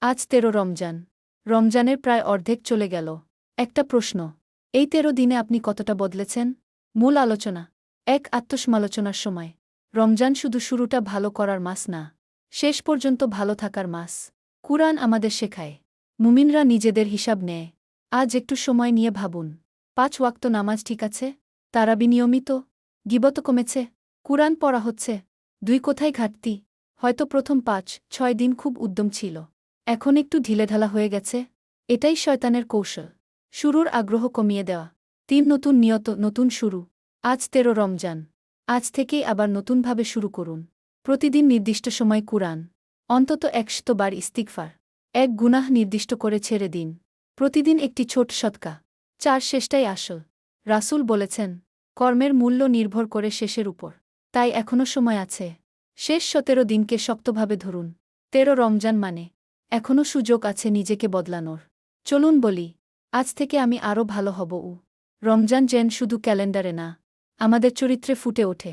আজ ১৩ রমজান। রমজানের প্রায় অর্ধেক চলে গেল। একটা প্রশ্ন, এই ১৩ দিনে আপনি কতটা বদলেছেন? মূল আলোচনা। আত্মসমালোচনার সময়। রমজান শুধু শুরুটা ভালো করার মাস না, শেষ পর্যন্ত ভালো থাকার মাস। কুরআন আমাদের শেখায়, মুমিনরা নিজেদের হিসাব নেয়। আজ একটু সময় নিয়ে ভাবুন, ৫ ওয়াক্ত নামাজ ঠিক আছে? তারাবি নিয়মিত? গীবত কমেছে? কুরআন পড়া হচ্ছে? ২ কোথায় ঘাটতি? হয়তো প্রথম ৫-৬ দিন খুব উদ্যম ছিল, এখন একটু ঢিলেঢালা হয়ে গেছে। এটাই শয়তানের কৌশল, শুরুর আগ্রহ কমিয়ে দেওয়া। ৩ নতুন নিয়ত, নতুন শুরু। আজ ১৩ রমজান, আজ থেকেই আবার নতুনভাবে শুরু করুন। প্রতিদিন নির্দিষ্ট সময় কুরআন, অন্তত ১০০ বার ইস্তিগফার। এক গুনাহ নির্দিষ্ট করে ছেড়ে দিন, প্রতিদিন একটি ছোট সদকা। ৪ শেষটাই আসল। রাসূল বলেছেন, কর্মের মূল্য নির্ভর করে শেষের উপর। তাই এখনও সময় আছে, শেষ ১৭ দিনকে শক্তভাবে ধরুন। ১৩ রমজান মানে এখনও সুযোগ আছে নিজেকে বদলানোর। চলুন বলি, আজ থেকে আমি আরও ভালো হব। রমজান যেন শুধু ক্যালেন্ডারে না, আমাদের চরিত্রে ফুটে ওঠে।